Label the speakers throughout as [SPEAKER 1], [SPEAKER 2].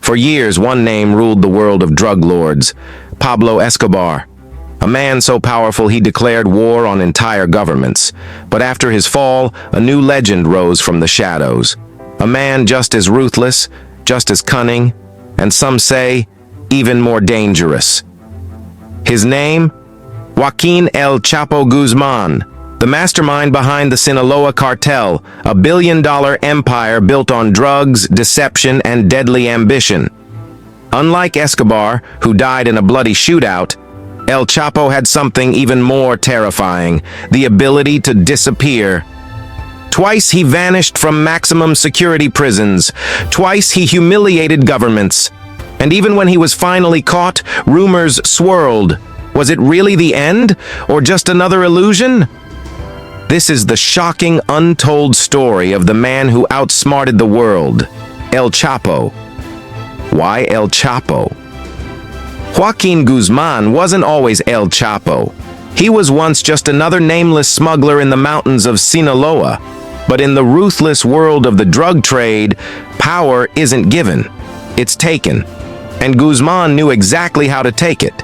[SPEAKER 1] For years, one name ruled the world of drug lords: Pablo Escobar. A man so powerful he declared war on entire governments. But after his fall, a new legend rose from the shadows. A man just as ruthless, just as cunning, and some say, even more dangerous. His name? Joaquín El Chapo Guzmán, the mastermind behind the Sinaloa cartel, a billion-dollar empire built on drugs, deception, and deadly ambition. Unlike Escobar, who died in a bloody shootout, El Chapo had something even more terrifying: the ability to disappear. Twice he vanished from maximum security prisons. Twice he humiliated governments. And even when he was finally caught, rumors swirled. Was it really the end, or just another illusion? This is the shocking, untold story of the man who outsmarted the world, El Chapo. Why El Chapo? Joaquín Guzmán wasn't always El Chapo. He was once just another nameless smuggler in the mountains of Sinaloa. But in the ruthless world of the drug trade, power isn't given, it's taken. And Guzmán knew exactly how to take it.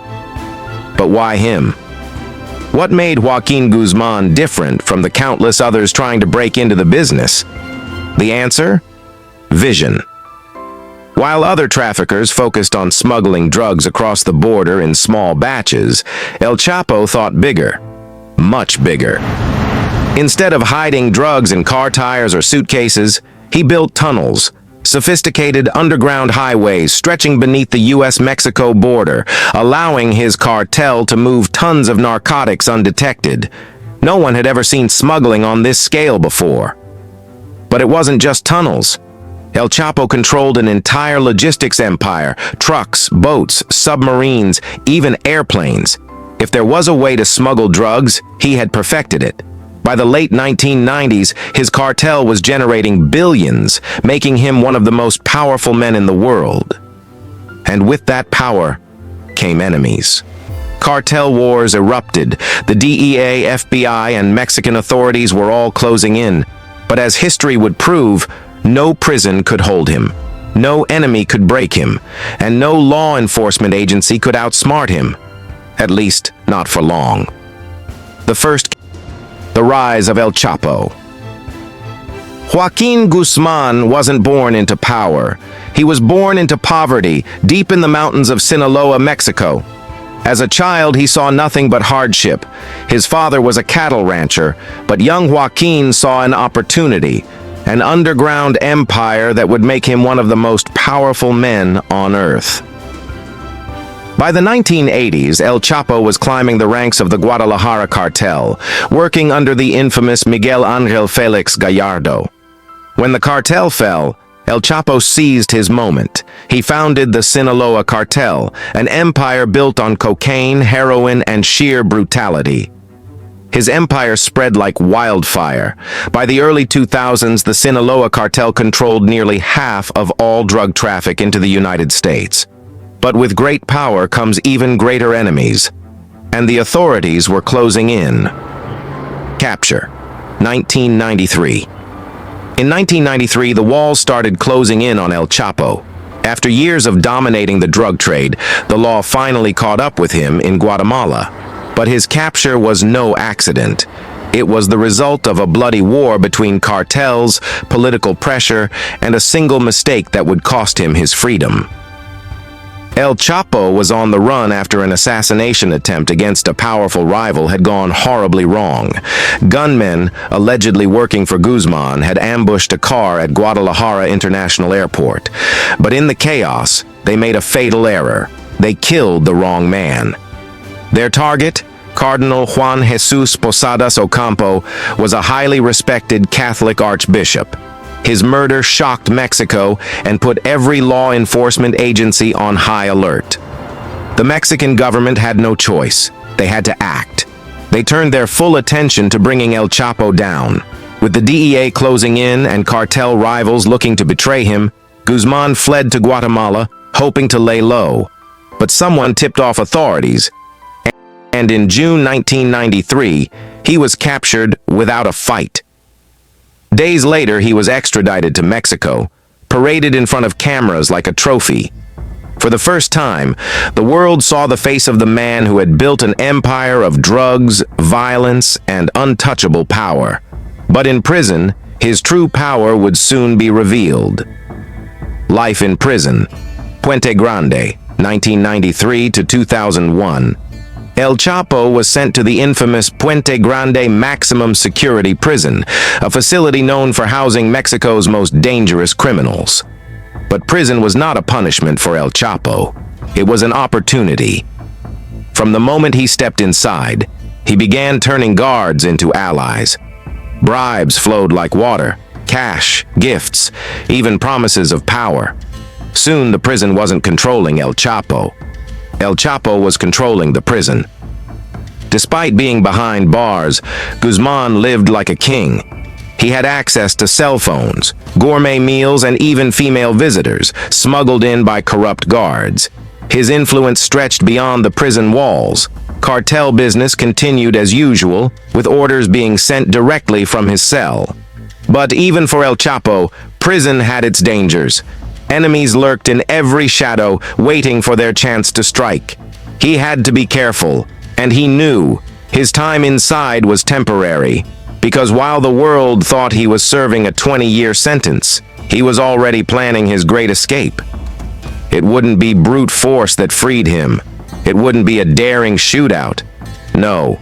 [SPEAKER 1] But why him? What made Joaquín Guzmán different from the countless others trying to break into the business? The answer? Vision. While other traffickers focused on smuggling drugs across the border in small batches, El Chapo thought bigger, much bigger. Instead of hiding drugs in car tires or suitcases, he built tunnels, sophisticated underground highways stretching beneath the U.S.-Mexico border, allowing his cartel to move tons of narcotics undetected. No one had ever seen smuggling on this scale before. But it wasn't just tunnels. El Chapo controlled an entire logistics empire: trucks, boats, submarines, even airplanes. If there was a way to smuggle drugs, he had perfected it. By the late 1990s, his cartel was generating billions, making him one of the most powerful men in the world. And with that power came enemies. Cartel wars erupted. The DEA, FBI, and Mexican authorities were all closing in. But as history would prove, no prison could hold him, no enemy could break him, and no law enforcement agency could outsmart him. At least, not for long. The rise of El Chapo. Joaquín Guzmán wasn't born into power. He was born into poverty, deep in the mountains of Sinaloa, Mexico. As a child, he saw nothing but hardship. His father was a cattle rancher, but young Joaquín saw an opportunity, an underground empire that would make him one of the most powerful men on earth. By the 1980s, El Chapo was climbing the ranks of the Guadalajara cartel, working under the infamous Miguel Ángel Félix Gallardo. When the cartel fell, El Chapo seized his moment. He founded the Sinaloa cartel, an empire built on cocaine, heroin, and sheer brutality. His empire spread like wildfire. By the early 2000s, the Sinaloa cartel controlled nearly half of all drug traffic into the United States. But with great power comes even greater enemies, and the authorities were closing in. Capture, 1993. In 1993, the walls started closing in on El Chapo. After years of dominating the drug trade, the law finally caught up with him in Guatemala. But his capture was no accident. It was the result of a bloody war between cartels, political pressure, and a single mistake that would cost him his freedom. El Chapo was on the run after an assassination attempt against a powerful rival had gone horribly wrong. Gunmen, allegedly working for Guzmán, had ambushed a car at Guadalajara International Airport. But in the chaos, they made a fatal error. They killed the wrong man. Their target, Cardinal Juan Jesus Posadas Ocampo, was a highly respected Catholic archbishop. His murder shocked Mexico and put every law enforcement agency on high alert. The Mexican government had no choice. They had to act. They turned their full attention to bringing El Chapo down. With the DEA closing in and cartel rivals looking to betray him, Guzmán fled to Guatemala, hoping to lay low. But someone tipped off authorities, and in June 1993, he was captured without a fight. Days later, he was extradited to Mexico, paraded in front of cameras like a trophy. For the first time, the world saw the face of the man who had built an empire of drugs, violence, and untouchable power. But in prison, his true power would soon be revealed. Life in prison. Puente Grande, 1993 to 2001. El Chapo was sent to the infamous Puente Grande Maximum Security Prison, a facility known for housing Mexico's most dangerous criminals. But prison was not a punishment for El Chapo. It was an opportunity. From the moment he stepped inside, he began turning guards into allies. Bribes flowed like water, cash, gifts, even promises of power. Soon the prison wasn't controlling El Chapo. El Chapo was controlling the prison. Despite being behind bars, Guzmán lived like a king. He had access to cell phones, gourmet meals, and even female visitors, smuggled in by corrupt guards. His influence stretched beyond the prison walls. Cartel business continued as usual, with orders being sent directly from his cell. But even for El Chapo, prison had its dangers. Enemies lurked in every shadow, waiting for their chance to strike. He had to be careful, and he knew his time inside was temporary. Because while the world thought he was serving a 20-year sentence, he was already planning his great escape. It wouldn't be brute force that freed him. It wouldn't be a daring shootout. No,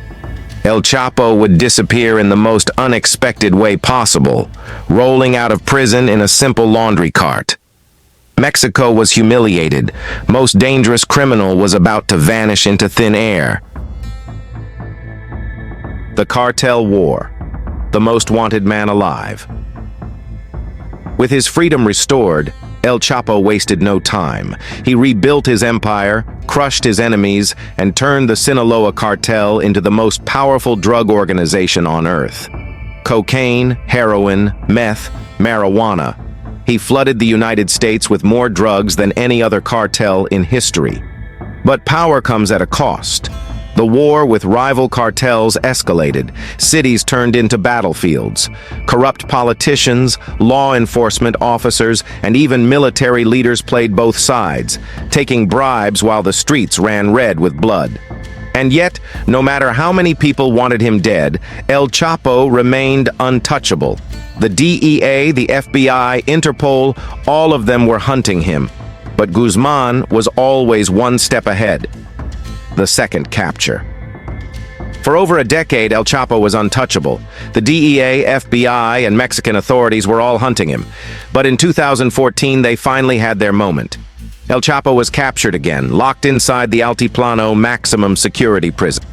[SPEAKER 1] El Chapo would disappear in the most unexpected way possible, rolling out of prison in a simple laundry cart. Mexico was humiliated. Most dangerous criminal was about to vanish into thin air. The Cartel War. The most wanted man alive. With his freedom restored, El Chapo wasted no time. He rebuilt his empire, crushed his enemies, and turned the Sinaloa cartel into the most powerful drug organization on earth. Cocaine, heroin, meth, marijuana. He flooded the United States with more drugs than any other cartel in history. But power comes at a cost. The war with rival cartels escalated. Cities turned into battlefields. Corrupt politicians, law enforcement officers, and even military leaders played both sides, taking bribes while the streets ran red with blood. And yet, no matter how many people wanted him dead, El Chapo remained untouchable. The DEA, the FBI, Interpol, all of them were hunting him. But Guzmán was always one step ahead. The second capture. For over a decade, El Chapo was untouchable. The DEA, FBI, and Mexican authorities were all hunting him. But in 2014, they finally had their moment. El Chapo was captured again, locked inside the Altiplano maximum security prison.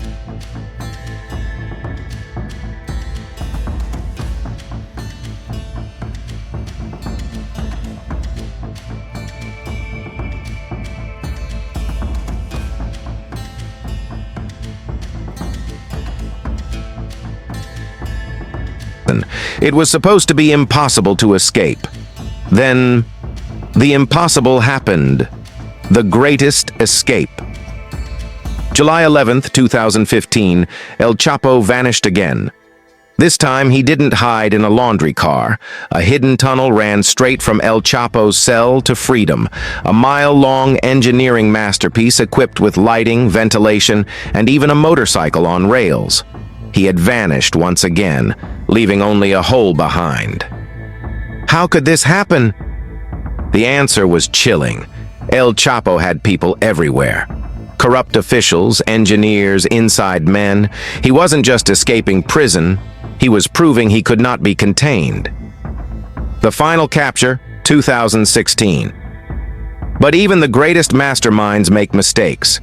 [SPEAKER 1] It was supposed to be impossible to escape. Then, the impossible happened. The greatest escape. July 11th, 2015, El Chapo vanished again. This time, he didn't hide in a laundry car. A hidden tunnel ran straight from El Chapo's cell to freedom, a mile-long engineering masterpiece equipped with lighting, ventilation, and even a motorcycle on rails. He had vanished once again, leaving only a hole behind. How could this happen? The answer was chilling. El Chapo had people everywhere. Corrupt officials, engineers, inside men. He wasn't just escaping prison, he was proving he could not be contained. The final capture, 2016. But even the greatest masterminds make mistakes.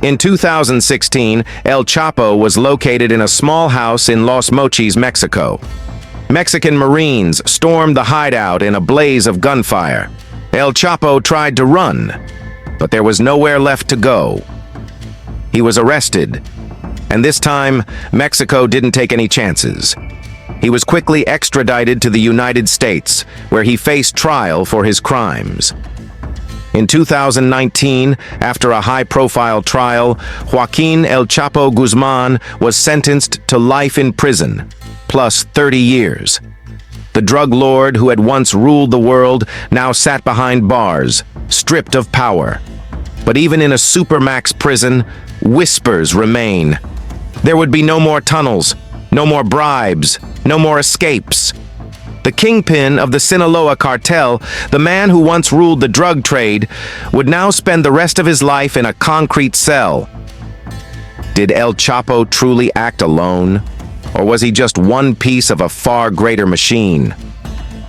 [SPEAKER 1] In 2016, El Chapo was located in a small house in Los Mochis, Mexico. Mexican Marines stormed the hideout in a blaze of gunfire. El Chapo tried to run, but there was nowhere left to go. He was arrested, and this time, Mexico didn't take any chances. He was quickly extradited to the United States, where he faced trial for his crimes. In 2019, after a high-profile trial, Joaquín El Chapo Guzmán was sentenced to life in prison, plus 30 years. The drug lord who had once ruled the world now sat behind bars, stripped of power. But even in a supermax prison, whispers remain. There would be no more tunnels, no more bribes, no more escapes. The kingpin of the Sinaloa cartel, the man who once ruled the drug trade, would now spend the rest of his life in a concrete cell. Did El Chapo truly act alone? Or was he just one piece of a far greater machine?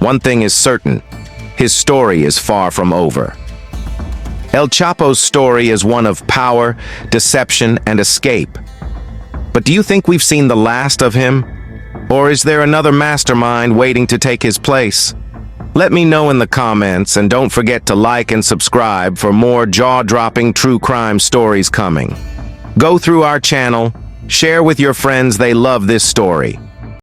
[SPEAKER 1] One thing is certain, his story is far from over. El Chapo's story is one of power, deception, and escape. But do you think we've seen the last of him? Or is there another mastermind waiting to take his place? Let me know in the comments, and don't forget to like and subscribe for more jaw-dropping true crime stories coming. Go through our channel, share with your friends they love this story.